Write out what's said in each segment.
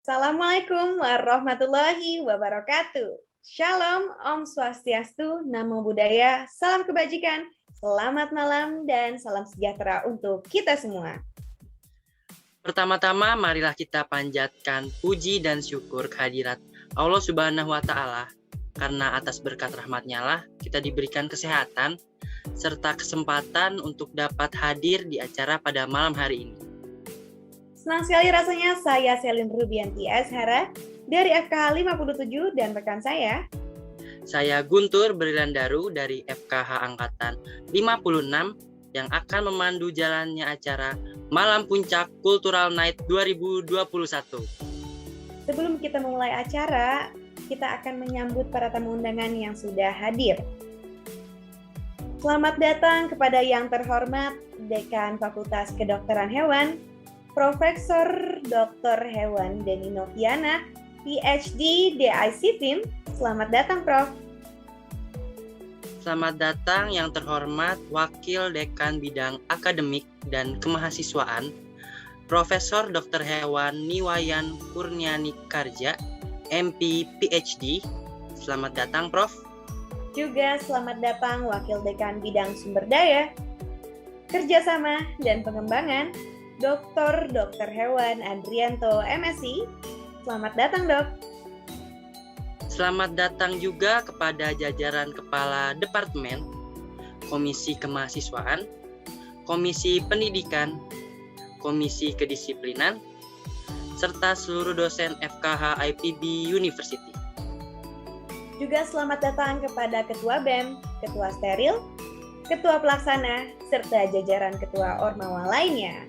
Assalamualaikum warahmatullahi wabarakatuh. Shalom, Om Swastiastu, Namo Buddhaya, salam kebajikan, selamat malam, dan salam sejahtera untuk kita semua. Pertama-tama, marilah kita panjatkan puji dan syukur kehadirat Allah Subhanahu wa Ta'ala, karena atas berkat rahmat-Nya lah kita diberikan kesehatan serta kesempatan untuk dapat hadir di acara pada malam hari ini. Senang sekali rasanya saya Selin Rubianti Azhara dari FKH 57 dan rekan saya Guntur Berilandaru dari FKH Angkatan 56 yang akan memandu jalannya acara Malam Puncak Cultural Night 2021. Sebelum kita memulai acara, kita akan menyambut para tamu undangan yang sudah hadir. Selamat datang kepada yang terhormat Dekan Fakultas Kedokteran Hewan, Profesor Dr. Hewan Denny Noviana, PhD DICFIM. Selamat datang, Prof. Selamat datang yang terhormat Wakil Dekan Bidang Akademik dan Kemahasiswaan, Profesor Dr. Hewan Niwayan Kurniani Karja, MP PhD. Selamat datang, Prof. Juga selamat datang Wakil Dekan Bidang Sumber Daya, Kerjasama dan Pengembangan, Dr. Hewan Andrianto, MSc. Selamat datang, Dok. Selamat datang juga kepada jajaran Kepala Departemen, Komisi Kemahasiswaan, Komisi Pendidikan, Komisi Kedisiplinan, serta seluruh dosen FKH IPB University. Juga selamat datang kepada Ketua BEM, Ketua Steril, Ketua Pelaksana, serta jajaran Ketua Ormawa lainnya.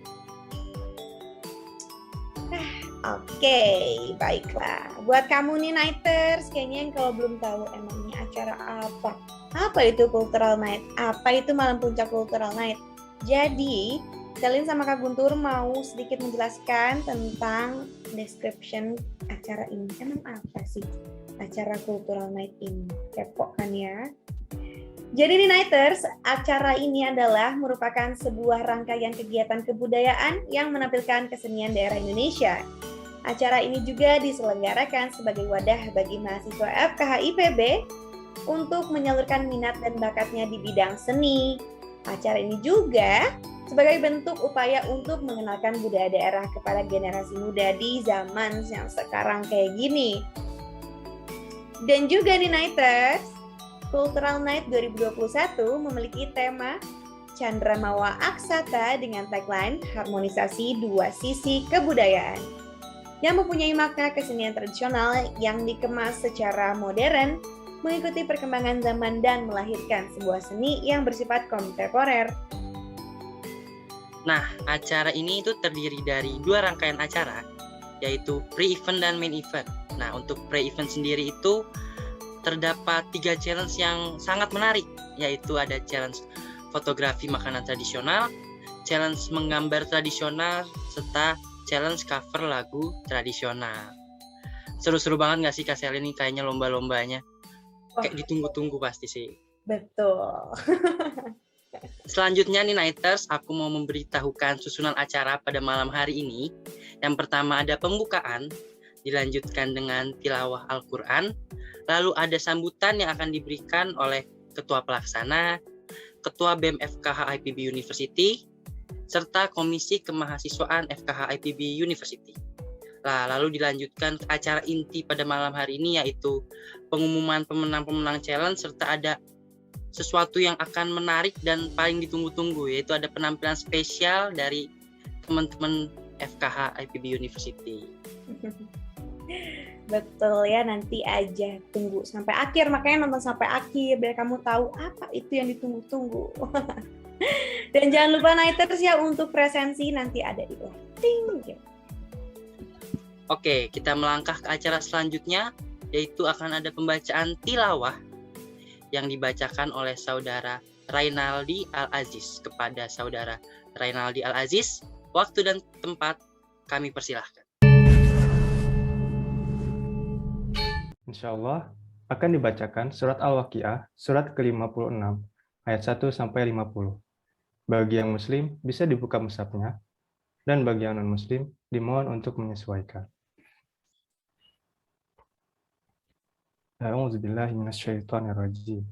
Oke, baiklah. Buat kamu nih Nighters, kayaknya yang kalau belum tahu emangnya acara apa? Apa itu Cultural Night? Apa itu Malam Puncak Cultural Night? Jadi, Selin sama Kak Guntur mau sedikit menjelaskan tentang description acara ini. Emang apa sih acara Cultural Night ini? Kepo kan ya? Jadi nih Nighters, acara ini adalah merupakan sebuah rangkaian kegiatan kebudayaan yang menampilkan kesenian daerah Indonesia. Acara ini juga diselenggarakan sebagai wadah bagi mahasiswa FKH IPB untuk menyalurkan minat dan bakatnya di bidang seni. Acara ini juga sebagai bentuk upaya untuk mengenalkan budaya daerah kepada generasi muda di zaman yang sekarang kayak gini. Dan juga nih Nighters, Cultural Night 2021 memiliki tema Candramawa Aksata dengan tagline harmonisasi dua sisi kebudayaan, yang mempunyai makna kesenian tradisional yang dikemas secara modern, mengikuti perkembangan zaman dan melahirkan sebuah seni yang bersifat kontemporer. Nah, acara ini itu terdiri dari dua rangkaian acara, yaitu pre-event dan main event. Nah, untuk pre-event sendiri itu terdapat 3 challenge yang sangat menarik, yaitu ada challenge fotografi makanan tradisional, challenge menggambar tradisional, serta challenge cover lagu tradisional. Seru-seru banget nggak sih Kak Selin ini kayaknya lomba-lombanya? Kayak ditunggu-tunggu pasti sih. Betul. Selanjutnya nih Nighters, aku mau memberitahukan susunan acara pada malam hari ini. Yang pertama ada pembukaan, dilanjutkan dengan tilawah Al-Quran, lalu ada sambutan yang akan diberikan oleh Ketua Pelaksana, Ketua BEM FKH IPB University, serta Komisi Kemahasiswaan FKH IPB University. Lalu dilanjutkan ke acara inti pada malam hari ini, yaitu pengumuman pemenang-pemenang challenge, serta ada sesuatu yang akan menarik dan paling ditunggu-tunggu, yaitu ada penampilan spesial dari teman-teman FKH IPB University. Betul ya, nanti aja tunggu sampai akhir, makanya nonton sampai akhir biar kamu tahu apa itu yang ditunggu-tunggu. Dan jangan lupa Nighters ya, untuk presensi nanti ada di lighting. Oke, kita melangkah ke acara selanjutnya, yaitu akan ada pembacaan tilawah yang dibacakan oleh Saudara Rainaldi Al-Aziz. Kepada Saudara Rainaldi Al-Aziz, waktu dan tempat kami persilahkan. Insyaallah akan dibacakan surat Al-Waqiah, surat ke-56, ayat 1 sampai 50. Bagi yang muslim bisa dibuka mushafnya, dan bagi yang non-muslim dimohon untuk menyesuaikan. A'udzubillahi minasyaitonirrajim.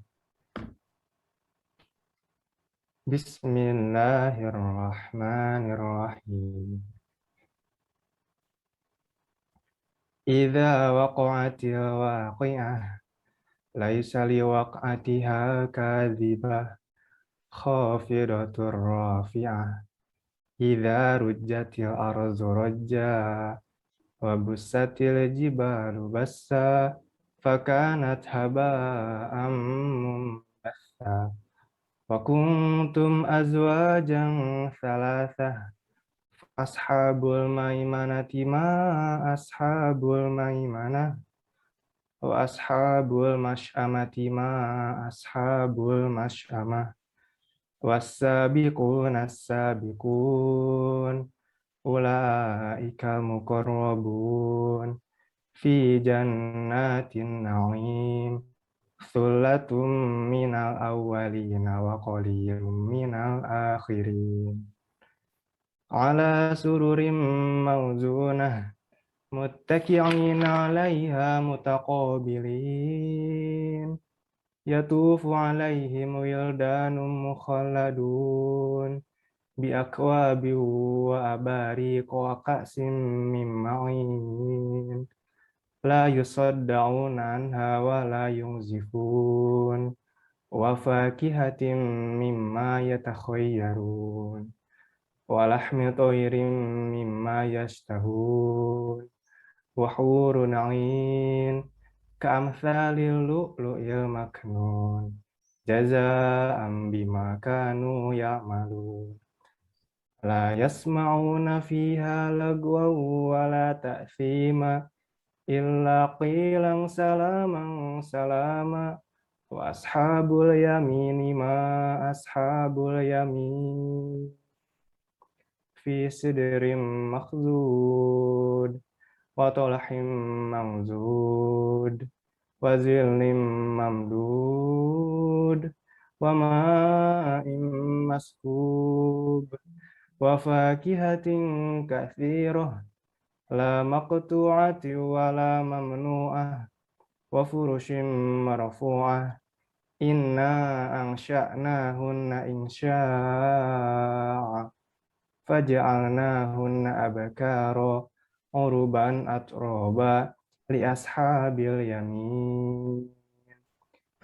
Bismillahirrahmanirrahim. Idza waqa'atil waqi'ah laisa liwaq'atiha kadhibah khafidatur rafi'ah. Idza rujjatil ardu rajja wa bussatil jibalu bassa fakanat haba'an munbatha wa kuntum azwajan thalathah ashabul maimanati ma ashabul maimanah wa ashabul masy'amati ma ashabul masy'amah was-sabiquna as-sabiqun ulaika muqarrabun fi jannatin na'im thullatun minal awwalina wa qalilun minal akhirin ala sururim mawzunah muttaki'ina 'alaiha mutaqabilin yatufu 'alaihim wildanun mukhalladun bi akwabi wa abariq wa ka'sim min ma'in la yusaddauna anha wa la yunzifun wa fakihatin mimma yatakhayyarun wa lahmi tayrin mimma yashtahun wa hurun 'ain ka'amsalil lu'lu'il maknun jazaa'an bima kanu ya'malun la yasma'una fiha lagwan wa la ta'thima illa qilan salaman salama wa ashabul yamini ma ashabul yamin fi sidrin makhdud wa talhim mamdud wa zillim mamdud wa ma'in maskub wa fakihatin katsirah la maqtu'ati wa la mamnu'ah wa furushin marfu'ah inna ansha'nahunna insya'a faj'alnahunna abkara uruban atroba li ashabil yamin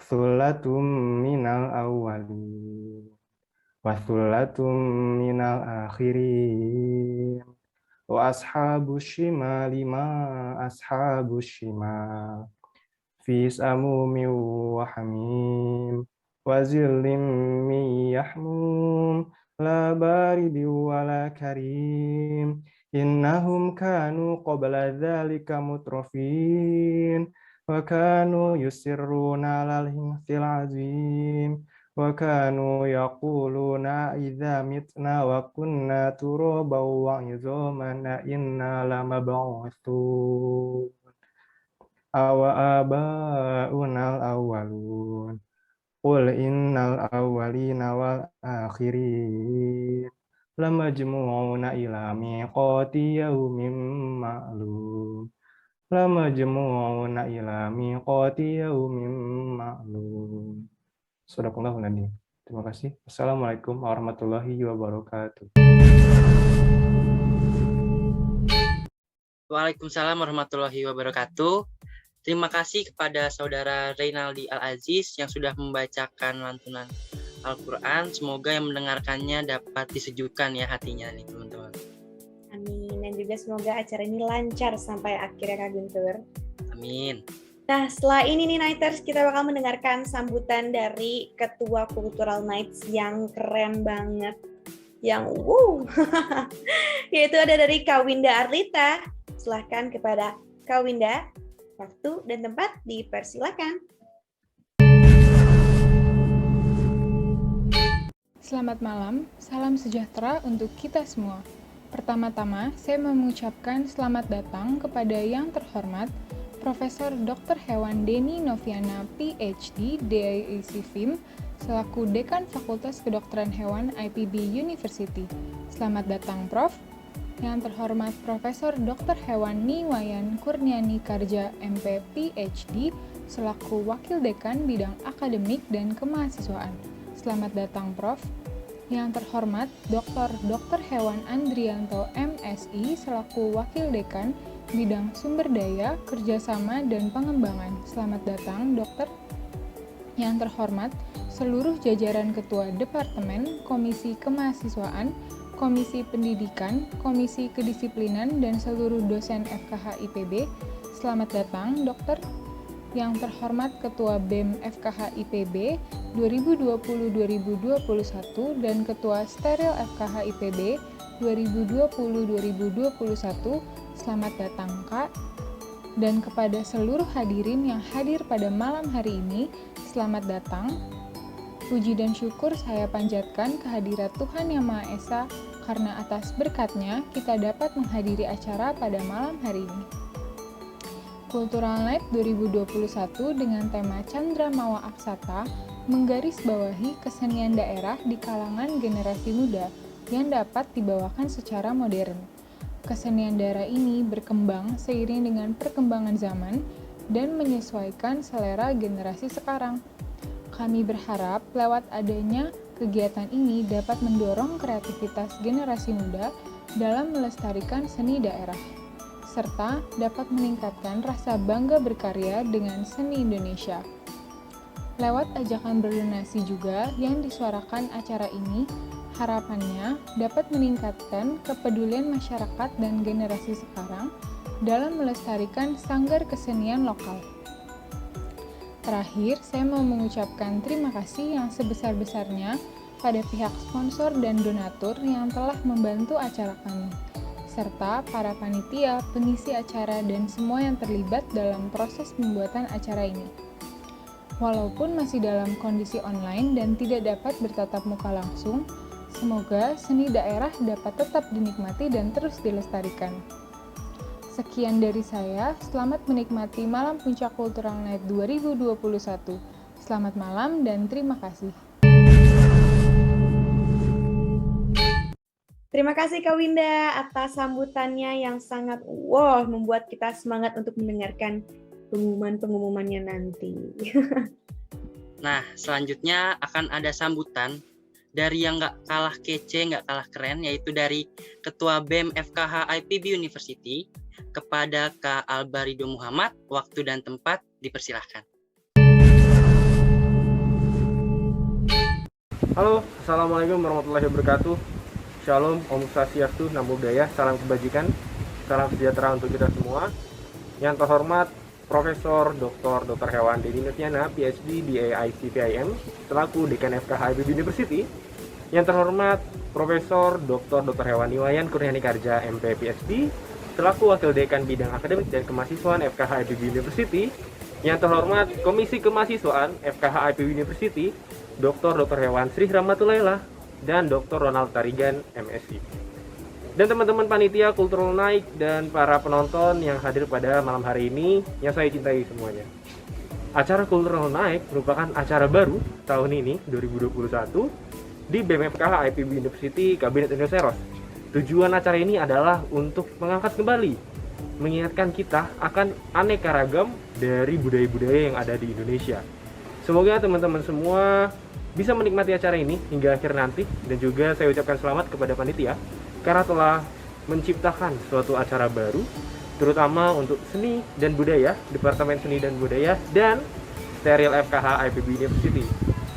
thulatum minal awwalin wa thulatum minal akhirin wa ashabus shimali ma ashabus shimal fi samumin wa hamim wa zillim min yahmum la baridin wa la karim innahum kanu qabla dzalika mutrafin wa kanu yusirruna 'alal hinsil 'azim wa kanu yaquluna idza mitna wa kunna turaban wa 'idhaman inna lamab'utsun aw aba'unal awwalun qul innal awwalina wal akhirin lamajmu'una ila miqati yaumin ma'lum lamajmu'una ila miqati yaumin ma'lum. Shadaqallahul adzim. Terima kasih. Assalamualaikum warahmatullahi wabarakatuh. Waalaikumsalam warahmatullahi wabarakatuh. Terima kasih kepada Saudara Reynaldi Al-Aziz yang sudah membacakan lantunan Al-Quran. Semoga yang mendengarkannya dapat disejukkan ya hatinya nih teman-teman. Amin. Dan juga semoga acara ini lancar sampai akhirnya Kak Guntur. Amin. Nah, setelah ini nih Nighters, kita bakal mendengarkan sambutan dari Ketua Cultural Nights yang keren banget. Yang wow. Yaitu ada dari Kak Winda Arlita. Silahkan kepada Kak Winda. Waktu dan tempat dipersilakan. Selamat malam, salam sejahtera untuk kita semua. Pertama-tama, saya mengucapkan selamat datang kepada yang terhormat Profesor Dr. Hewan Denny Noviana, PhD, DIIC FIM, selaku Dekan Fakultas Kedokteran Hewan IPB University. Selamat datang, Prof. Yang terhormat Profesor Dr. Hewan Niwayan Kurniani Karja, MP, PhD, selaku Wakil Dekan Bidang Akademik dan Kemahasiswaan. Selamat datang, Prof. Yang terhormat Dr. Hewan Andrianto, MSI, selaku Wakil Dekan Bidang Sumber Daya, Kerjasama, dan Pengembangan. Selamat datang, Dokter. Yang terhormat seluruh jajaran Ketua Departemen, Komisi Kemahasiswaan, Komisi Pendidikan, Komisi Kedisiplinan, dan seluruh dosen FKH IPB. Selamat datang, Dokter. Yang terhormat Ketua BEM FKH IPB 2020-2021 dan Ketua Steril FKH IPB 2020-2021. Selamat datang, Kak. Dan kepada seluruh hadirin yang hadir pada malam hari ini, selamat datang. Puji dan syukur saya panjatkan kehadirat Tuhan Yang Maha Esa, karena atas berkatnya kita dapat menghadiri acara pada malam hari ini. Cultural Night 2021 dengan tema Candra Mawa Aksata menggarisbawahi kesenian daerah di kalangan generasi muda yang dapat dibawakan secara modern. Kesenian daerah ini berkembang seiring dengan perkembangan zaman dan menyesuaikan selera generasi sekarang. Kami berharap lewat adanya kegiatan ini dapat mendorong kreativitas generasi muda dalam melestarikan seni daerah, serta dapat meningkatkan rasa bangga berkarya dengan seni Indonesia. Lewat ajakan berdonasi juga yang disuarakan acara ini, harapannya dapat meningkatkan kepedulian masyarakat dan generasi sekarang dalam melestarikan sanggar kesenian lokal. Terakhir, saya mau mengucapkan terima kasih yang sebesar-besarnya pada pihak sponsor dan donatur yang telah membantu acara kami, serta para panitia, pengisi acara, dan semua yang terlibat dalam proses pembuatan acara ini. Walaupun masih dalam kondisi online dan tidak dapat bertatap muka langsung, semoga seni daerah dapat tetap dinikmati dan terus dilestarikan. Sekian dari saya, selamat menikmati Malam Puncak Cultural Night 2021. Selamat malam dan terima kasih. Terima kasih Kak Winda atas sambutannya yang sangat membuat kita semangat untuk mendengarkan pengumuman-pengumumannya nanti. Nah, selanjutnya akan ada sambutan dari yang nggak kalah kece, nggak kalah keren, yaitu dari Ketua BEM FKH IPB University kepada Kak Albarido Muhammad. Waktu dan tempat dipersilahkan. Halo, Assalamualaikum warahmatullahi wabarakatuh. Shalom, Om Swastiastu, Namo Buddhaya, salam kebajikan, salam sejahtera untuk kita semua. Yang terhormat Profesor Dr. Hewan Denny Noviana, PhD, DIIC FIM, selaku Dekan FKH IPB University. Yang terhormat Profesor Dr. Hewan Niwayan Kurniani Karja, MP, PhD, selaku Wakil Dekan Bidang Akademik dan Kemahasiswaan FKH IPB University. Yang terhormat Komisi Kemahasiswaan FKH IPB University, Dr. Hewan Sri Rahmatullah dan Dr. Ronald Tarigan, MSI. Dan teman-teman panitia Cultural Night dan para penonton yang hadir pada malam hari ini yang saya cintai semuanya. Acara Cultural Night merupakan acara baru tahun ini, 2021, di BEM FKH IPB University Kabinet Indonesia Ros. Tujuan acara ini adalah untuk mengangkat kembali mengingatkan kita akan aneka ragam dari budaya-budaya yang ada di Indonesia. Semoga teman-teman semua bisa menikmati acara ini hingga akhir nanti, dan juga saya ucapkan selamat kepada panitia karena telah menciptakan suatu acara baru, terutama untuk seni dan budaya, Departemen Seni dan Budaya, dan Steril FKH IPB University.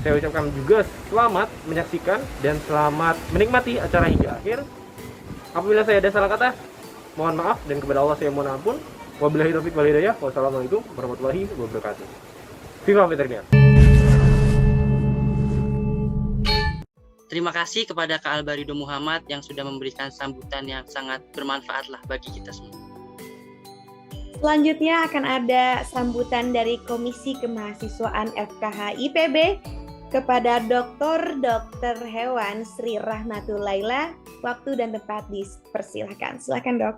Saya ucapkan juga selamat menyaksikan dan selamat menikmati acara hingga akhir. Apabila saya ada salah kata, mohon maaf, dan kepada Allah saya mohon ampun. Wabillahi taufiq wal hidayah. Wassalamualaikum warahmatullahi wabarakatuh. Viva Veteriner. Terima kasih kepada Kak Albarido Muhammad yang sudah memberikan sambutan yang sangat bermanfaat lah bagi kita semua. Selanjutnya akan ada sambutan dari Komisi Kemahasiswaan FKH IPB kepada Dr. Hewan Sri Rahmatul Laila. Waktu dan tempat dipersilakan. Silakan, Dok.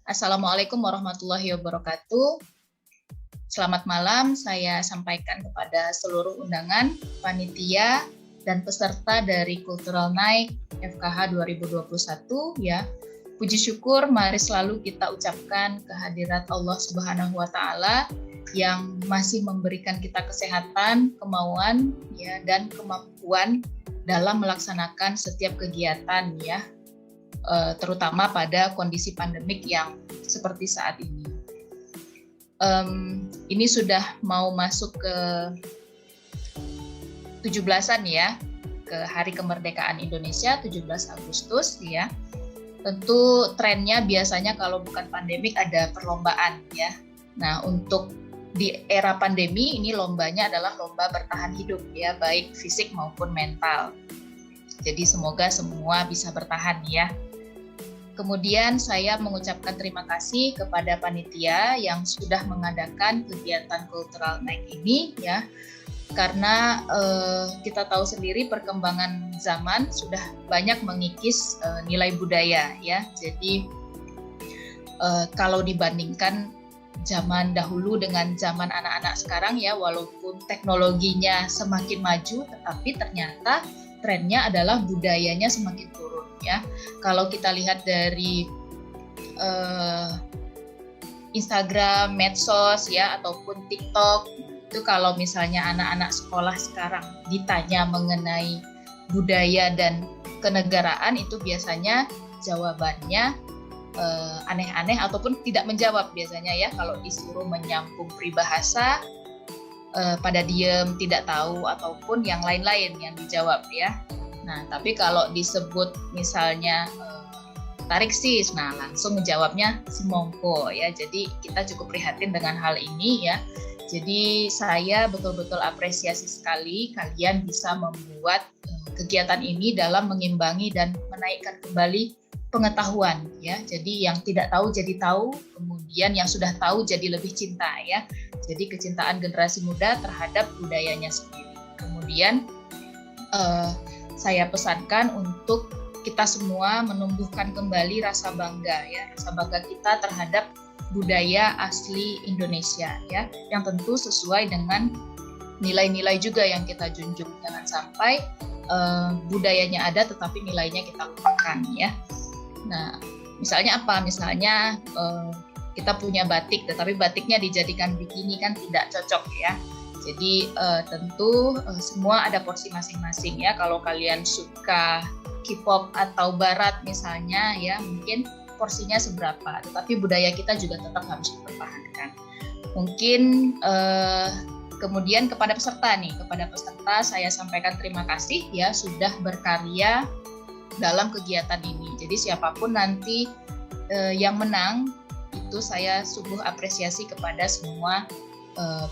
Assalamualaikum warahmatullahi wabarakatuh. Selamat malam, saya sampaikan kepada seluruh undangan, panitia, dan peserta dari Cultural Night FKH 2021 ya. Puji syukur mari selalu kita ucapkan kehadirat Allah Subhanahu wa taala yang masih memberikan kita kesehatan, kemauan ya, dan kemampuan dalam melaksanakan setiap kegiatan ya. Terutama pada kondisi pandemik yang seperti saat ini. Ini sudah mau masuk ke 17-an ya, ke Hari Kemerdekaan Indonesia 17 Agustus ya. Tentu trennya biasanya kalau bukan pandemik ada perlombaan ya. Nah, untuk di era pandemi ini lombanya adalah lomba bertahan hidup ya, baik fisik maupun mental. Jadi semoga semua bisa bertahan ya. Kemudian saya mengucapkan terima kasih kepada panitia yang sudah mengadakan kegiatan Cultural Night ini ya, karena kita tahu sendiri perkembangan zaman sudah banyak mengikis nilai budaya ya. Jadi kalau dibandingkan zaman dahulu dengan zaman anak-anak sekarang ya, walaupun teknologinya semakin maju, tetapi ternyata trennya adalah budayanya semakin turun ya. Kalau kita lihat dari Instagram, medsos ya, ataupun TikTok, itu kalau misalnya anak-anak sekolah sekarang ditanya mengenai budaya dan kenegaraan, itu biasanya jawabannya aneh-aneh ataupun tidak menjawab biasanya ya. Kalau disuruh menyambung peribahasa, pada diem, tidak tahu, ataupun yang lain-lain yang dijawab ya. Nah, tapi kalau disebut misalnya tarik sis, nah langsung menjawabnya semongko ya. Jadi kita cukup prihatin dengan hal ini ya. Jadi saya betul-betul apresiasi sekali kalian bisa membuat kegiatan ini dalam mengimbangi dan menaikkan kembali pengetahuan ya. Jadi yang tidak tahu jadi tahu, kemudian yang sudah tahu jadi lebih cinta ya. Jadi kecintaan generasi muda terhadap budayanya sendiri. Kemudian saya pesankan untuk kita semua menumbuhkan kembali rasa bangga ya, rasa bangga kita terhadap budaya asli Indonesia ya, yang tentu sesuai dengan nilai-nilai juga yang kita junjung. Jangan sampai budayanya ada tetapi nilainya kita lupakan ya. Nah, misalnya apa? Misalnya kita punya batik tetapi batiknya dijadikan bikini, kan tidak cocok ya. Jadi tentu semua ada porsi masing-masing ya. Kalau kalian suka K-pop atau barat misalnya ya, mungkin porsinya seberapa, tetapi budaya kita juga tetap harus dipertahankan. Mungkin kemudian kepada peserta saya sampaikan terima kasih ya sudah berkarya dalam kegiatan ini. Jadi siapapun nanti yang menang, itu saya sungguh apresiasi kepada semua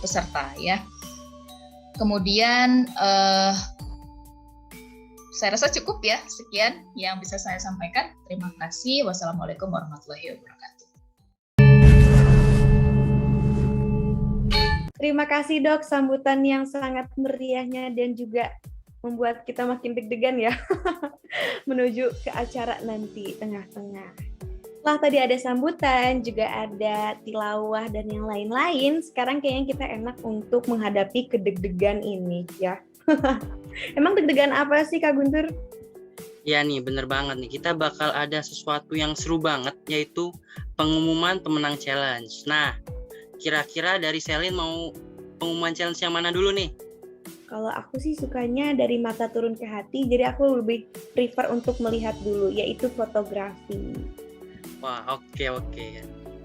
peserta ya. Kemudian saya rasa cukup ya, sekian yang bisa saya sampaikan. Terima kasih. Wassalamualaikum warahmatullahi wabarakatuh. Terima kasih, Dok, sambutan yang sangat meriahnya dan juga membuat kita makin deg-degan ya menuju ke acara nanti tengah-tengah. Setelah tadi ada sambutan, juga ada tilawah dan yang lain-lain, sekarang kayaknya kita enak untuk menghadapi kedeg-degan ini ya. Emang deg-degan apa sih, Kak Guntur? Ya nih, bener banget nih. Kita bakal ada sesuatu yang seru banget, yaitu pengumuman pemenang challenge. Nah, kira-kira dari Selin mau pengumuman challenge yang mana dulu nih? Kalau aku sih sukanya dari mata turun ke hati, jadi aku lebih prefer untuk melihat dulu, yaitu fotografi. Wah, oke.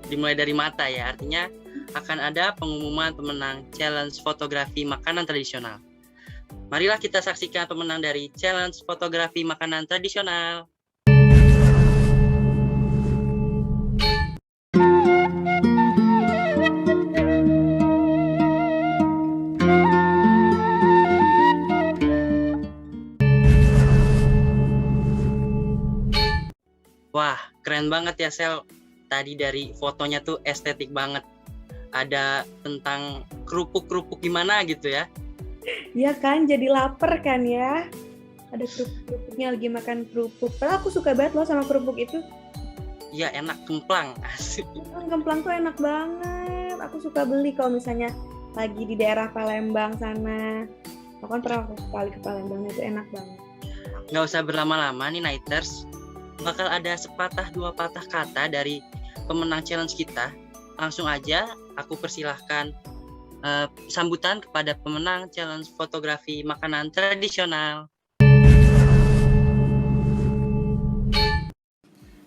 Dimulai dari mata ya, artinya akan ada pengumuman pemenang challenge fotografi makanan tradisional. Marilah kita saksikan pemenang dari challenge fotografi makanan tradisional. Wah, keren banget ya Sel. Tadi dari fotonya tuh estetik banget. Ada tentang kerupuk-kerupuk gimana gitu ya. Ya kan, jadi lapar kan ya. Ada kerupuk-kerupuknya lagi makan kerupuk. Padahal aku suka banget loh sama kerupuk itu. Iya, enak, kemplang. Asik. Kemplang tuh enak banget. Aku suka beli kalau misalnya lagi di daerah Palembang sana. Aku kan pernah sekali ke Palembang, itu enak banget. Nggak usah berlama-lama nih Nighters. Bakal ada sepatah dua patah kata dari pemenang challenge kita. Langsung aja aku persilahkan sambutan kepada pemenang challenge fotografi makanan tradisional.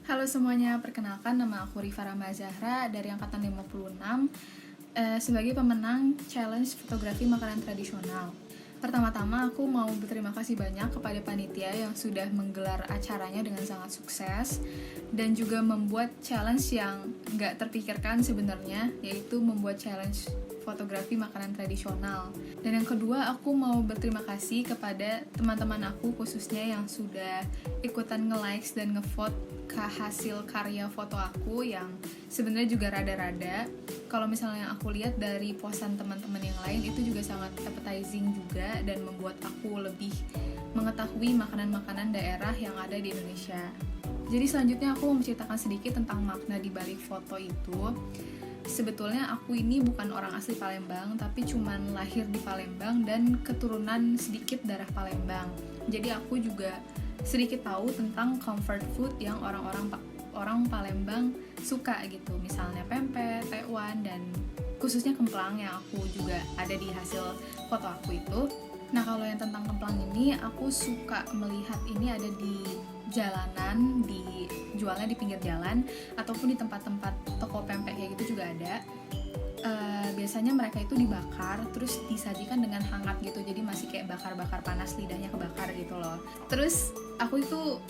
Halo semuanya, perkenalkan nama aku Rifa Rahma Zahra dari Angkatan 56 sebagai pemenang challenge fotografi makanan tradisional. Pertama-tama aku mau berterima kasih banyak kepada panitia yang sudah menggelar acaranya dengan sangat sukses dan juga membuat challenge yang nggak terpikirkan sebenarnya, yaitu membuat challenge fotografi makanan tradisional. Dan yang kedua, aku mau berterima kasih kepada teman-teman aku khususnya yang sudah ikutan nge-likes dan nge-vote ke hasil karya foto aku yang sebenarnya juga rada-rada. Kalau misalnya aku lihat dari posan teman-teman yang lain, itu juga sangat appetizing juga dan membuat aku lebih mengetahui makanan-makanan daerah yang ada di Indonesia. Jadi selanjutnya aku mau menceritakan sedikit tentang makna di balik foto itu. Sebetulnya aku ini bukan orang asli Palembang, tapi cuman lahir di Palembang dan keturunan sedikit darah Palembang. Jadi aku juga sedikit tahu tentang comfort food yang orang Palembang suka gitu. Misalnya pempek, tekwan, dan khususnya kemplang yang aku juga ada di hasil foto aku itu. Nah, kalau yang tentang kemplang ini, aku suka melihat ini ada di jalanan, dijualnya di pinggir jalan, ataupun di tempat-tempat toko pempek kayak gitu juga ada. Biasanya mereka itu dibakar, terus disajikan dengan hangat gitu, jadi masih kayak bakar-bakar panas, lidahnya kebakar gitu loh. Terus aku itu,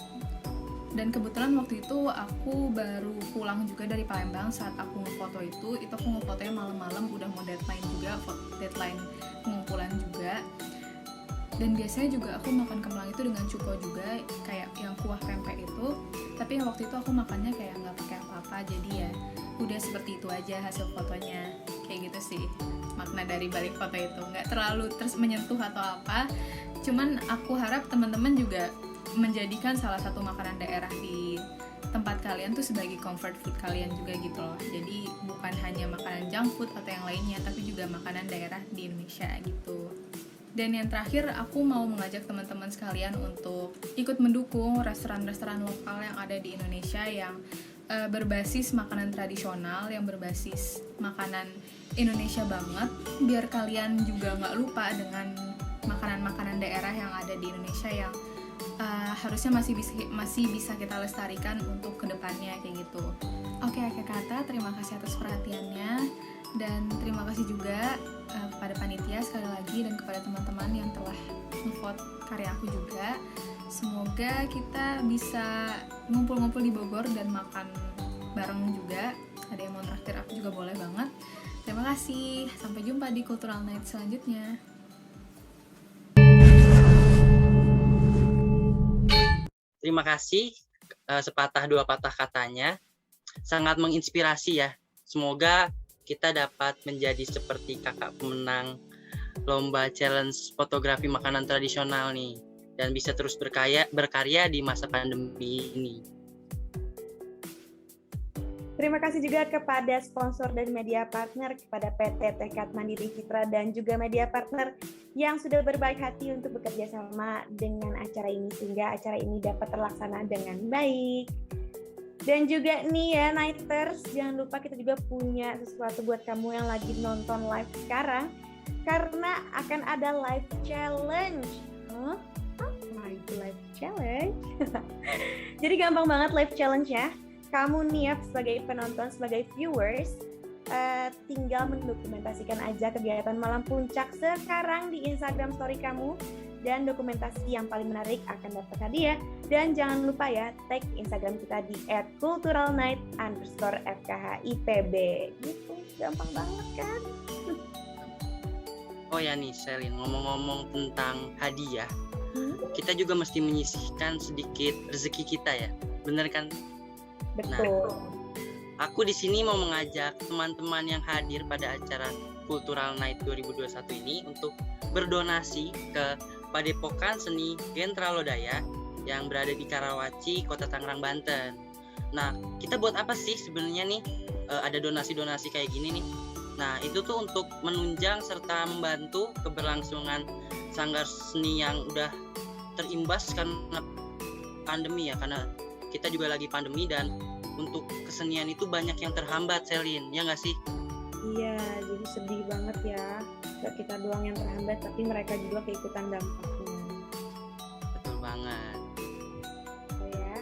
dan kebetulan waktu itu aku baru pulang juga dari Palembang saat aku ngefoto itu aku ngefotonya malam-malam, udah mau deadline juga, deadline pengumpulan juga. Dan biasanya juga aku makan kemplang itu dengan cuko juga, kayak yang kuah pempek itu. Tapi waktu itu aku makannya kayak nggak pakai apa-apa, jadi ya udah seperti itu aja hasil fotonya. Kayak gitu sih makna dari balik foto itu, nggak terlalu terus menyentuh atau apa. Cuman aku harap teman-teman juga menjadikan salah satu makanan daerah di tempat kalian tuh sebagai comfort food kalian juga gitu loh. Jadi bukan hanya makanan junk food atau yang lainnya, tapi juga makanan daerah di Indonesia gitu. Dan yang terakhir, aku mau mengajak teman-teman sekalian untuk ikut mendukung restoran-restoran lokal yang ada di Indonesia yang berbasis makanan tradisional, yang berbasis makanan Indonesia banget, biar kalian juga nggak lupa dengan makanan-makanan daerah yang ada di Indonesia yang harusnya masih bisa kita lestarikan untuk kedepannya kayak gitu. Oke, akhir kata, terima kasih atas perhatiannya dan terima kasih juga kepada panitia sekali lagi dan kepada teman-teman yang telah nge-vote karya aku juga. Semoga kita bisa ngumpul-ngumpul di Bogor dan makan bareng juga. Ada yang mau traktir aku juga boleh banget. Terima kasih. Sampai jumpa di Cultural Night selanjutnya. Terima kasih sepatah dua patah katanya. Sangat menginspirasi ya. Semoga kita dapat menjadi seperti kakak pemenang lomba challenge fotografi makanan tradisional nih, dan bisa terus berkarya di masa pandemi ini. Terima kasih juga kepada sponsor dan media partner, kepada PT Tekad Mandiri Citra dan juga media partner yang sudah berbaik hati untuk bekerja sama dengan acara ini sehingga acara ini dapat terlaksana dengan baik. Dan juga nih ya Nighters, jangan lupa kita juga punya sesuatu buat kamu yang lagi nonton live sekarang karena akan ada live challenge. Apa itu live challenge? Jadi gampang banget live challenge ya. Kamu niat sebagai penonton, sebagai viewers, tinggal mendokumentasikan aja kegiatan malam puncak sekarang di Instagram story kamu dan dokumentasi yang paling menarik akan dapat hadiah. Dan jangan lupa ya, tag Instagram kita di @culturalnight_FKHIPB. Gitu, gampang banget kan? Oh ya nih Selin, ngomong-ngomong tentang hadiah, kita juga mesti menyisihkan sedikit rezeki kita ya, bener kan? Betul. Aku di sini mau mengajak teman-teman yang hadir pada acara Cultural Night 2021 ini untuk berdonasi ke Padepokan Seni Gentra Lodaya yang berada di Karawaci, Kota Tangerang, Banten. Nah, kita buat apa sih sebenarnya nih? Ada donasi-donasi kayak gini nih. Nah, itu tuh untuk menunjang serta membantu keberlangsungan sanggar seni yang udah terimbas karena pandemi ya, karena kita juga lagi pandemi dan untuk kesenian itu banyak yang terhambat, Selin, ya nggak sih? Iya, jadi sedih banget ya. Gak kita doang yang terhambat, tapi mereka juga keikutan dampaknya. Betul banget. Oh ya.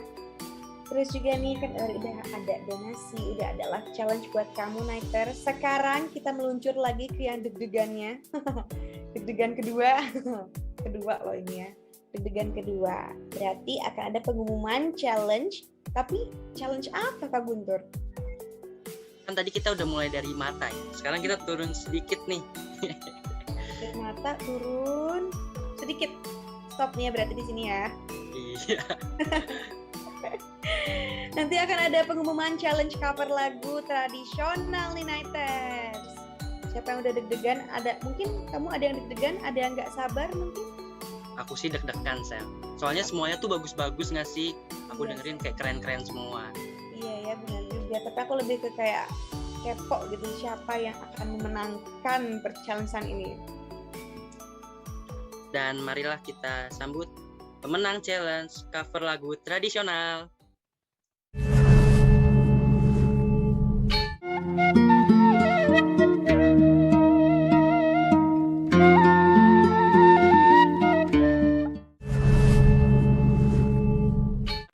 Terus juga nih kan udah ada donasi, udah ada live challenge buat kamu Nighter. Sekarang kita meluncur lagi ke yang deg-degannya. Deg-degan kedua. Kedua loh ini ya. Deg-degan kedua. Berarti akan ada pengumuman challenge. Tapi challenge apa Kak Guntur? Kan tadi kita udah mulai dari mata ya. Sekarang kita turun sedikit nih. Dari mata turun sedikit. Stop nih ya berarti di sini ya. Iya. Nanti akan ada pengumuman challenge cover lagu tradisional nih Nighters. Siapa yang udah deg-degan? Ada mungkin kamu ada yang deg-degan, ada yang nggak sabar mungkin? Aku sih deg-degan, Sel. Soalnya semuanya tuh bagus-bagus nggak sih? Aku Yes. dengerin kayak keren-keren semua. Iya ya benar juga. Tapi aku lebih ke kayak kepo gitu siapa yang akan memenangkan perchallengean ini. Dan marilah kita sambut pemenang challenge cover lagu tradisional.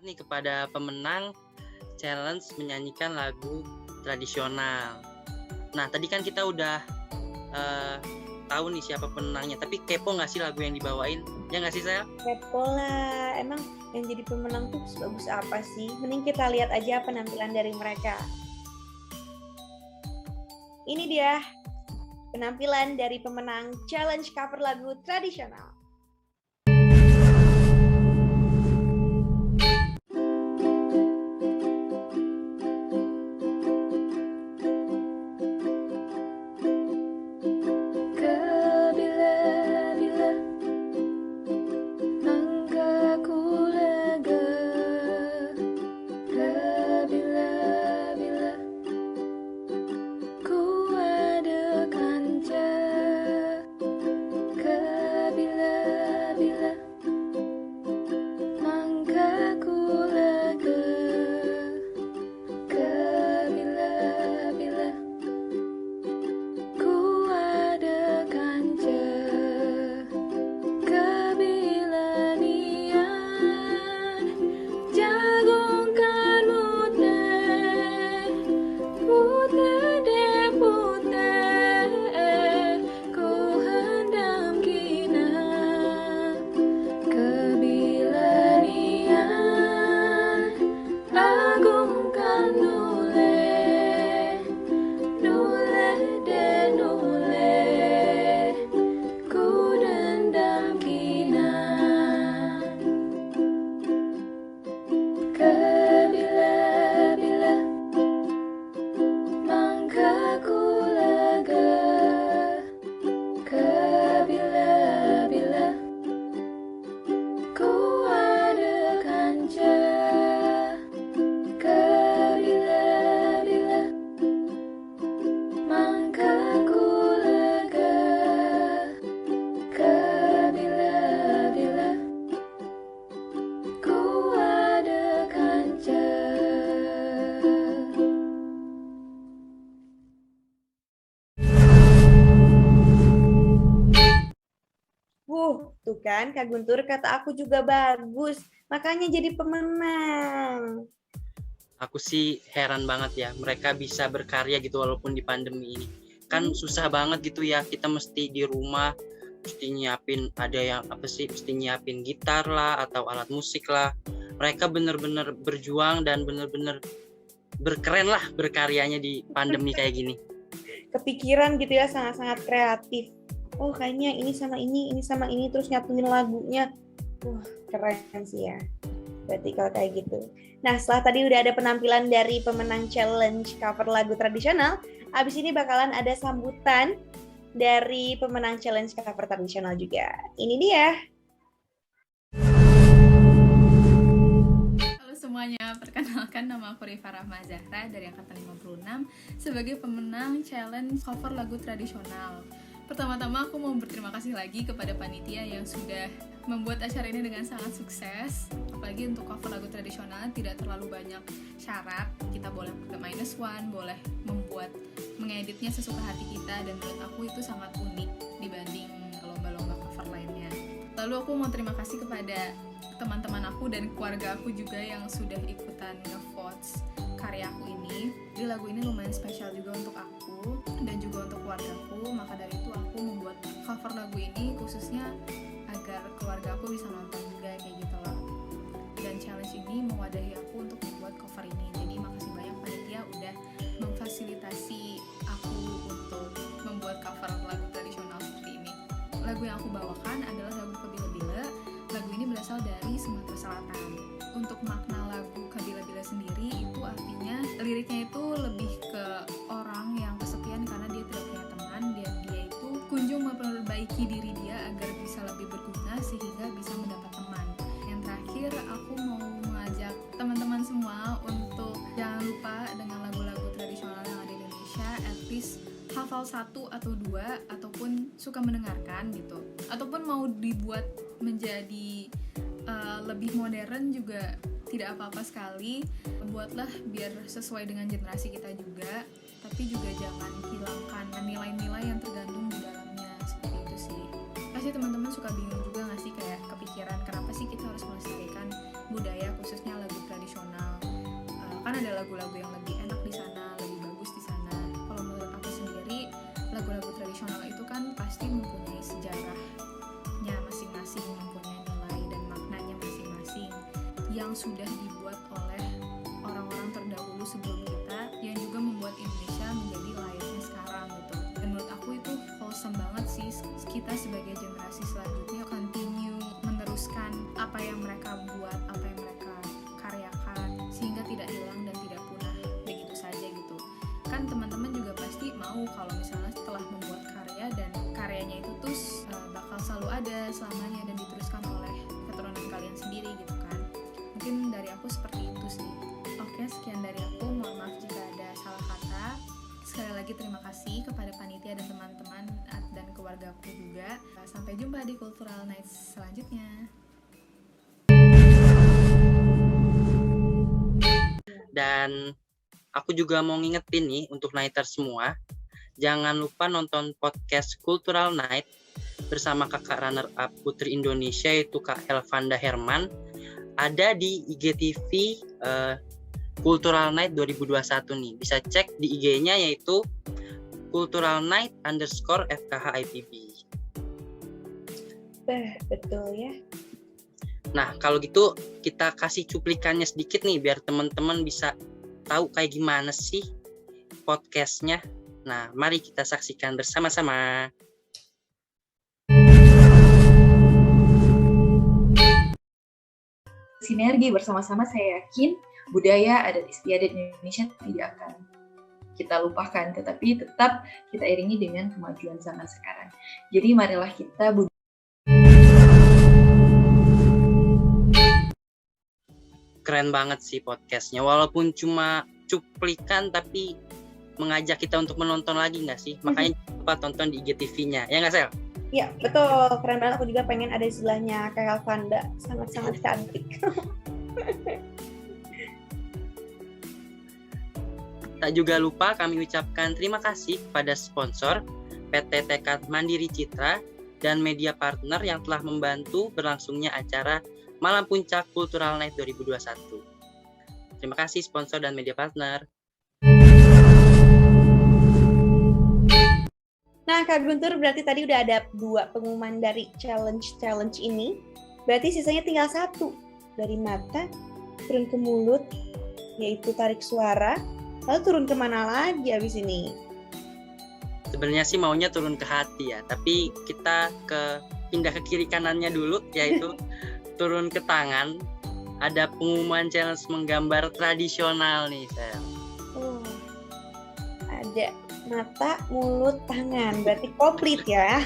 Nih kepada pemenang challenge menyanyikan lagu tradisional. Nah tadi kan kita udah tahu nih siapa pemenangnya, tapi kepo nggak sih lagu yang dibawain? Ya nggak sih saya? Kepo lah. Emang yang jadi pemenang tuh bagus apa sih? Mending kita lihat aja penampilan dari mereka. Ini dia penampilan dari pemenang challenge cover lagu tradisional. Bila kan, Kak Guntur? Kata aku juga bagus, makanya jadi pemenang. Aku sih heran banget ya, mereka bisa berkarya gitu walaupun di pandemi ini. Kan susah banget gitu ya, kita mesti di rumah, mesti nyiapin mesti nyiapin gitar lah atau alat musik lah. Mereka bener-bener berjuang dan bener-bener berkeren lah berkaryanya di pandemi kayak gini. Kepikiran gitu ya, sangat-sangat kreatif. Oh kayaknya ini sama ini, terus nyatuin lagunya. Wah keren sih ya. Berarti kalau kayak gitu. Nah setelah tadi udah ada penampilan dari pemenang challenge cover lagu tradisional, abis ini bakalan ada sambutan dari pemenang challenge cover tradisional juga. Ini dia. Halo semuanya, perkenalkan nama aku Rifa Rahma Zahra dari Angkatan 56 sebagai pemenang challenge cover lagu tradisional. Pertama-tama aku mau berterima kasih lagi kepada panitia yang sudah membuat acara ini dengan sangat sukses. Apalagi untuk cover lagu tradisional tidak terlalu banyak syarat. Kita boleh pakai -1, boleh mengeditnya sesuka hati kita, dan menurut aku itu sangat unik dibanding lomba-lomba cover lainnya. Lalu aku mau terima kasih kepada teman-teman aku dan keluarga aku juga yang sudah ikutan nge-vote karya aku ini. Jadi lagu ini lumayan spesial juga untuk aku dan juga untuk keluargaku, maka dari itu aku membuat cover lagu ini khususnya agar keluarga aku bisa nonton juga kayak gitu loh. Dan challenge ini mewadahi aku untuk membuat cover ini. Jadi makasih banyak panitia udah memfasilitasi aku untuk membuat cover lagu tradisional seperti ini. Lagu yang aku bawakan adalah lagu Kabila-Bila. Lagu ini berasal dari Sumatera Selatan. Untuk makna lagu Kabila-Bila sendiri itu artinya liriknya itu lebih ke orang yang kesepian karena dia tidak punya teman, dan dia itu kunjung memperbaiki diri dia agar bisa lebih berguna sehingga bisa mendapat teman. Yang terakhir aku mau mengajak teman-teman semua untuk jangan lupa dengan lagu-lagu tradisional yang ada di Indonesia, at least hafal 1 atau 2 ataupun suka mendengarkan gitu, ataupun mau dibuat menjadi lebih modern juga tidak apa-apa sekali. Buatlah biar sesuai dengan generasi kita juga, tapi juga jangan hilangkan nilai-nilai yang tergandung di dalamnya. Seperti itu sih. Pasti teman-teman suka bingung juga nggak sih, kayak kepikiran kenapa sih kita harus melestarikan budaya khususnya lagu tradisional. Kan ada lagu-lagu yang lebih enak di sana, lebih bagus di sana. Kalau menurut aku sendiri, lagu-lagu tradisional itu kan pasti mempunyai sejarahnya masing-masing, mempunyai nilai dan maknanya masing-masing yang sudah dibuat oleh orang-orang terdahulu sebelum kita, yang juga membuat Indonesia menjadi layaknya sekarang gitu. Dan menurut aku itu wholesome banget sih kita sebagai generasi selanjutnya continue meneruskan apa yang mereka buat, apa yang mereka karyakan, sehingga tidak hilang dan tidak punah begitu saja gitu. Kan teman-teman juga pasti mau kalau misalnya setelah membuat karya dan karyanya itu tuh bakal selalu ada selamanya dan diteruskan oleh keturunan kalian sendiri gitu kan. Mungkin dari aku seperti itu sih. Oke, sekian dari aku. Mohon maaf jika ada salah kata. Sekali lagi terima kasih kepada panitia dan teman-teman dan keluarga aku juga. Sampai jumpa di Cultural Nights selanjutnya. Dan aku juga mau ngingetin nih untuk Nighters semua, jangan lupa nonton podcast Cultural Night bersama kakak runner-up Putri Indonesia yaitu Kak Elvanda Herman. Ada di IGTV Cultural Night 2021 nih. Bisa cek di IG-nya yaitu culturalnight_FKH-IPB. Betul ya. Nah, kalau gitu kita kasih cuplikannya sedikit nih biar teman-teman bisa tahu kayak gimana sih podcastnya. Nah, mari kita saksikan bersama-sama. Sinergi bersama-sama, saya yakin budaya adat istiadat Indonesia tidak akan kita lupakan, tetapi tetap kita iringi dengan kemajuan zaman sekarang. Jadi marilah kita Keren banget sih podcastnya, walaupun cuma cuplikan tapi mengajak kita untuk menonton lagi nggak sih? Makanya lupa tonton di IGTV-nya, ya nggak Sel? Iya, betul. Keren banget. Aku juga pengen ada di sebelahnya kayak Elvanda. Sangat-sangat cantik. Tak juga lupa kami ucapkan terima kasih kepada sponsor PT Tekad Mandiri Citra dan media partner yang telah membantu berlangsungnya acara Malam Puncak Cultural Night 2021. Terima kasih sponsor dan media partner. Nah, Kak Guntur, berarti tadi udah ada 2 pengumuman dari challenge ini. Berarti sisanya tinggal 1. Dari mata, turun ke mulut, yaitu tarik suara. Lalu turun kemana lagi abis ini? Sebenarnya sih maunya turun ke hati ya, tapi kita pindah ke kiri kanannya dulu, yaitu turun ke tangan. Ada pengumuman challenge menggambar tradisional nih, Sel. Oh, ada mata, mulut, tangan. Berarti komplit ya.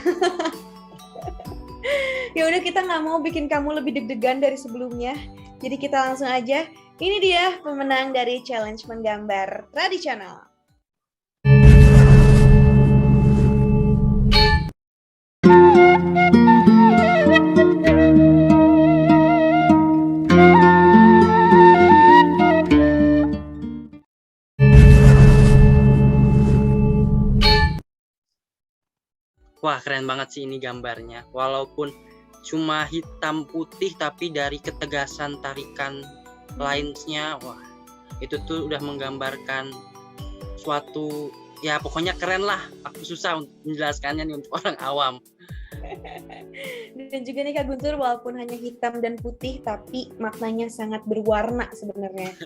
Ya udah, kita nggak mau bikin kamu lebih deg-degan dari sebelumnya. Jadi kita langsung aja. Ini dia pemenang dari challenge menggambar tradisional. Wah, keren banget sih ini gambarnya. Walaupun cuma hitam putih, tapi dari ketegasan tarikan linesnya, wah, itu tuh udah menggambarkan suatu, ya pokoknya keren lah. Aku susah untuk menjelaskannya nih untuk orang awam. Dan juga nih Kak Guntur, walaupun hanya hitam dan putih, tapi maknanya sangat berwarna sebenarnya.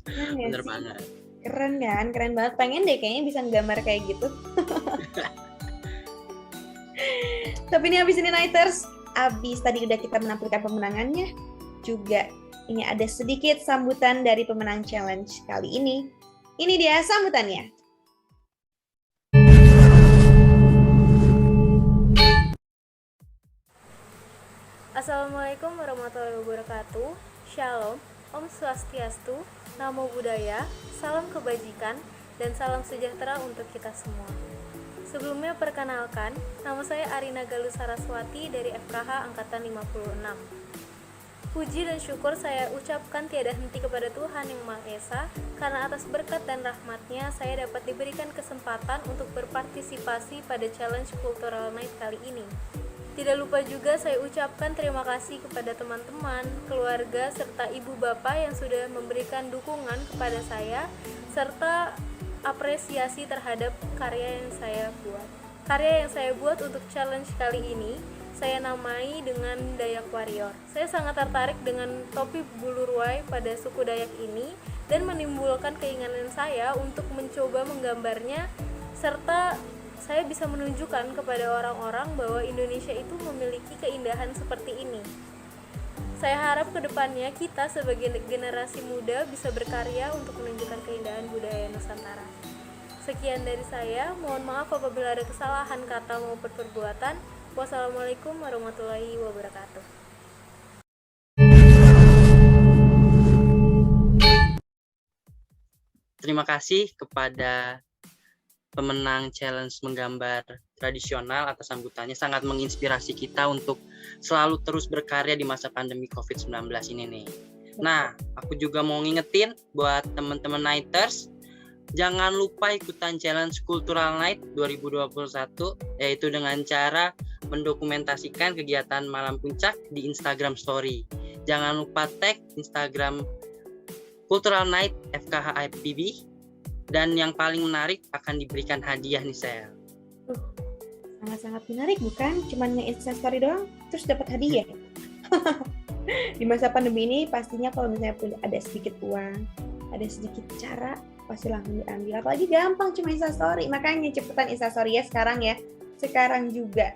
Bener banget. Keren kan? Keren banget. Pengen deh kayaknya bisa nggambar kayak gitu. Tapi ini abis ini Nighters, abis tadi udah kita menampilkan pemenangannya, juga ini ada sedikit sambutan dari pemenang challenge kali ini. Ini dia sambutannya. Assalamualaikum warahmatullahi wabarakatuh. Shalom, Om Swastiastu, Namo Buddhaya, salam kebajikan, dan salam sejahtera untuk kita semua. Sebelumnya perkenalkan, nama saya Arina Galus Saraswati dari FKH Angkatan 56. Puji dan syukur saya ucapkan tiada henti kepada Tuhan Yang Maha Esa, karena atas berkat dan rahmat-Nya saya dapat diberikan kesempatan untuk berpartisipasi pada Challenge Cultural Night kali ini. Tidak lupa juga saya ucapkan terima kasih kepada teman-teman, keluarga, serta ibu bapak yang sudah memberikan dukungan kepada saya, serta apresiasi terhadap karya yang saya buat. Karya yang saya buat untuk challenge kali ini, saya namai dengan Dayak Warrior. Saya sangat tertarik dengan topi bulu ruai pada suku Dayak ini, dan menimbulkan keinginan saya untuk mencoba menggambarnya, serta saya bisa menunjukkan kepada orang-orang bahwa Indonesia itu memiliki keindahan seperti ini. Saya harap kedepannya kita sebagai generasi muda bisa berkarya untuk menunjukkan keindahan budaya Nusantara. Sekian dari saya, mohon maaf apabila ada kesalahan kata maupun perbuatan. Wassalamualaikum warahmatullahi wabarakatuh. Terima kasih kepada pemenang challenge menggambar tradisional atas sambutannya, sangat menginspirasi kita untuk selalu terus berkarya di masa pandemi COVID-19 ini nih. Nah, aku juga mau ngingetin buat teman-teman Nighters, jangan lupa ikutan challenge Cultural Night 2021, yaitu dengan cara mendokumentasikan kegiatan Malam Puncak di Instagram Story. Jangan lupa tag Instagram Cultural Night FKH IPB, dan yang paling menarik akan diberikan hadiah nih, Sel. Sangat-sangat menarik, bukan? Cuman nge-Insta story doang, terus dapat hadiah. Di masa pandemi ini, pastinya kalau misalnya punya ada sedikit uang, ada sedikit cara, pasti langsung diambil. Apalagi gampang, cuma Insta story. Makanya cepetan Insta story ya sekarang ya. Sekarang juga.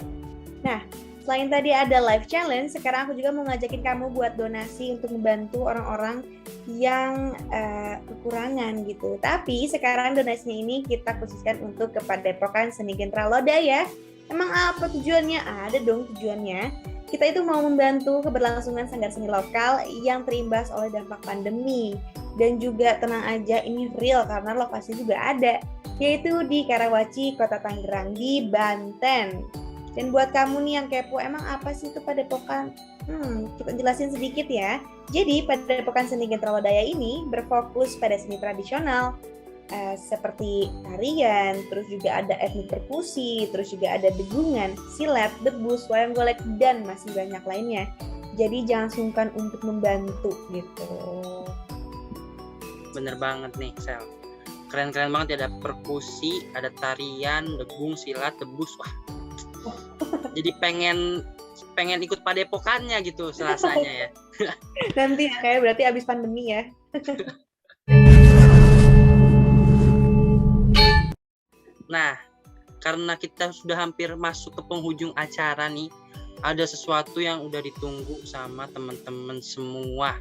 Nah, selain tadi ada live challenge, sekarang aku juga mau ngajakin kamu buat donasi untuk membantu orang-orang yang kekurangan gitu. Tapi sekarang donasinya ini kita khususkan untuk Kepadepokan Seni Gentra Lodaya. Emang apa tujuannya? Ada dong tujuannya. Kita itu mau membantu keberlangsungan sanggar seni lokal yang terimbas oleh dampak pandemi. Dan juga tenang aja, ini real karena lokasi juga ada, yaitu di Karawaci, Kota Tangerang, di Banten. Dan buat kamu nih yang kepo, emang apa sih itu Padepokan? Kita jelasin sedikit ya. Jadi Padepokan Seni Gentra Lodaya ini berfokus pada seni tradisional, seperti tarian, terus juga ada etnik perkusi, terus juga ada degungan, silat, debus, wayang golek, dan masih banyak lainnya. Jadi jangan sungkan untuk membantu gitu. Bener banget nih, Sel. Keren-keren banget ya, ada perkusi, ada tarian, degung, silat, debus. Wah. Jadi pengen ikut padepokannya gitu Selasanya ya. Nanti ya, kayak berarti abis pandemi ya. Nah, karena kita sudah hampir masuk ke penghujung acara nih, ada sesuatu yang udah ditunggu sama teman-teman semua.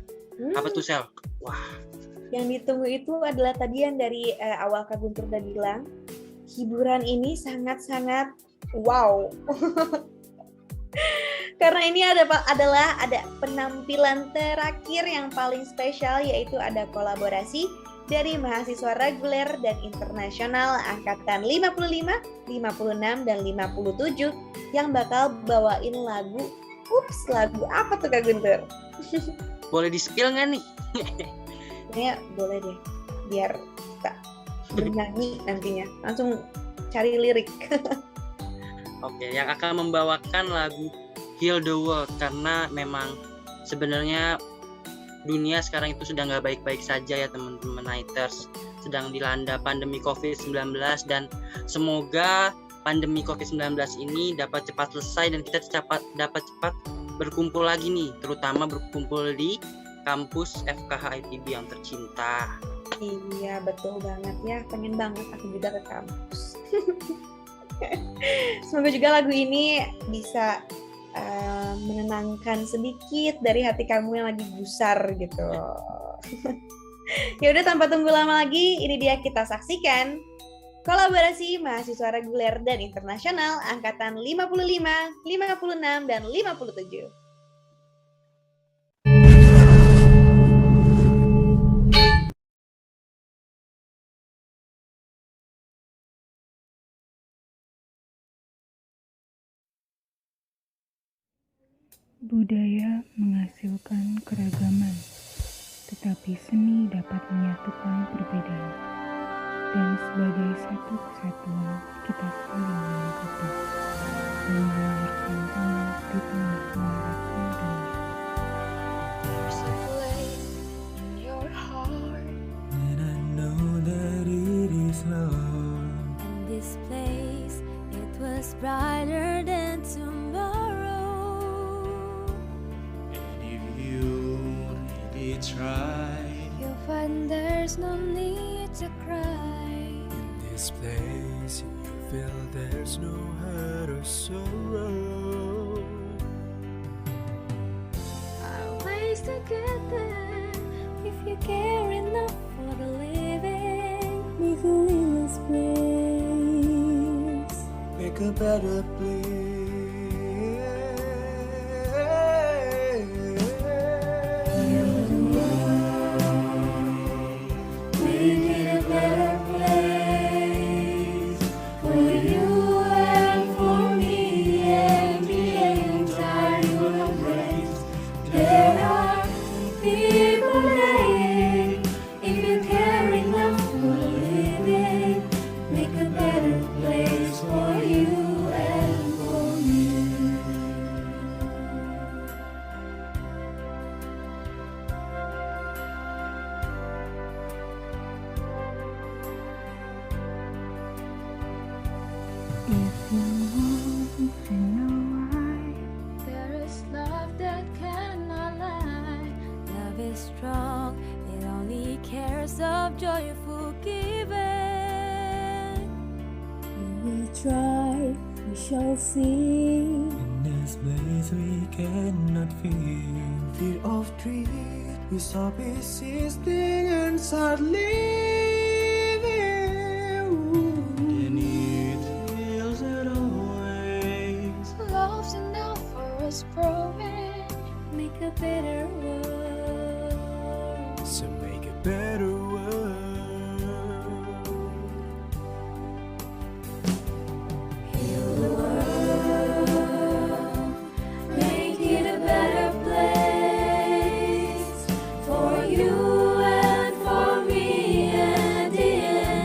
Apa tuh, Sel? Wah. Yang ditunggu itu adalah tadi yang dari awal Kak Guntur udah bilang, hiburan ini sangat-sangat wow. Karena ini adalah penampilan terakhir yang paling spesial, yaitu ada kolaborasi dari mahasiswa reguler dan internasional angkatan 55, 56, dan 57 yang bakal bawain lagu apa tuh Kak Guntur? Boleh di-spill nggak nih? Ya boleh deh, biar kita bernyanyi nantinya. Langsung cari lirik. Oke, yang akan membawakan lagu Heal the World, karena memang sebenarnya dunia sekarang itu sedang nggak baik-baik saja ya teman-teman Nighters, sedang dilanda pandemi COVID-19, dan semoga pandemi COVID-19 ini dapat cepat selesai dan kita dapat cepat berkumpul lagi nih, terutama berkumpul di kampus FKH ITB yang tercinta. Iya betul banget ya, pengen banget aku juga ke kampus. Semoga juga lagu ini bisa menenangkan sedikit dari hati kamu yang lagi gusar gitu. Ya udah, tanpa tunggu lama lagi, ini dia kita saksikan kolaborasi mahasiswa reguler dan internasional angkatan 55, 56, dan 57. Budaya menghasilkan keragaman, tetapi seni dapat menyatukan perbedaan. Dan sebagai satu kesatuan, kita saling melengkapi dan melahirkan tanah di tengah maraknya dunia. There's a place in your heart, and I know that it is love. And this place, it was brighter than tomorrow. Try. You'll find there's no need to cry. In this place, you feel there's no hurt or sorrow. I'll ways to get there if you care enough for the living. Make a little place, make a better place. Shall see. In this place we cannot feel fear of dread. We stop existing and start living. And it feels that always love's enough for us growing. Make a better world. So make a better world. For you and for me and the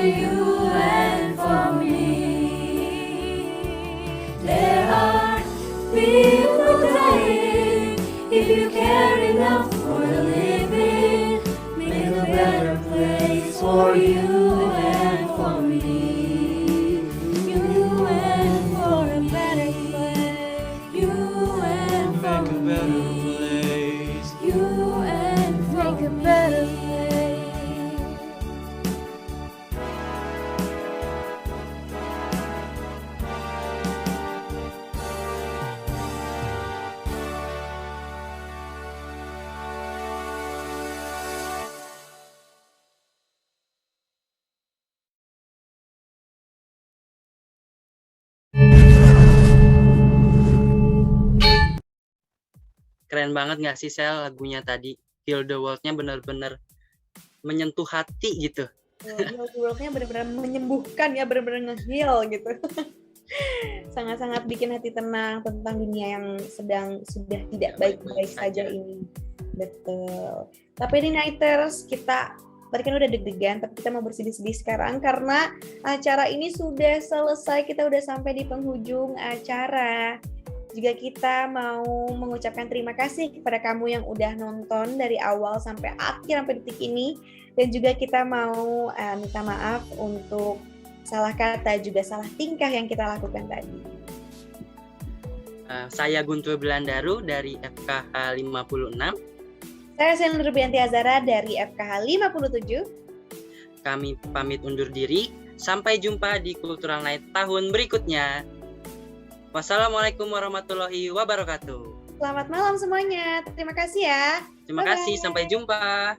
you and for me. There are people dying. If you care enough for a living, make a better place for you and for me. You and for a better place. You and for me. You and for make a better place. Keren banget nggak sih Sel lagunya tadi? Heal the World-nya benar-benar menyentuh hati gitu. Heal the World-nya benar-benar menyembuhkan ya, benar-benar nge-heal gitu. Sangat-sangat bikin hati tenang tentang dunia yang sudah tidak baik-baik saja ini. Betul. Tapi ini Nighters, kita tadi kan udah deg-degan, tapi kita mau bersedih-sedih sekarang karena acara ini sudah selesai. Kita udah sampai di penghujung acara. Juga kita mau mengucapkan terima kasih kepada kamu yang udah nonton dari awal sampai akhir, sampai detik ini. Dan juga kita mau minta maaf untuk salah kata, juga salah tingkah yang kita lakukan tadi. Saya Guntur Belandaru dari FKH 56. Saya Selin Rubianti Azara dari FKH 57. Kami pamit undur diri. Sampai jumpa di Cultural Night tahun berikutnya. Wassalamualaikum warahmatullahi wabarakatuh. Selamat malam semuanya. Terima kasih ya. Terima kasih. Sampai jumpa.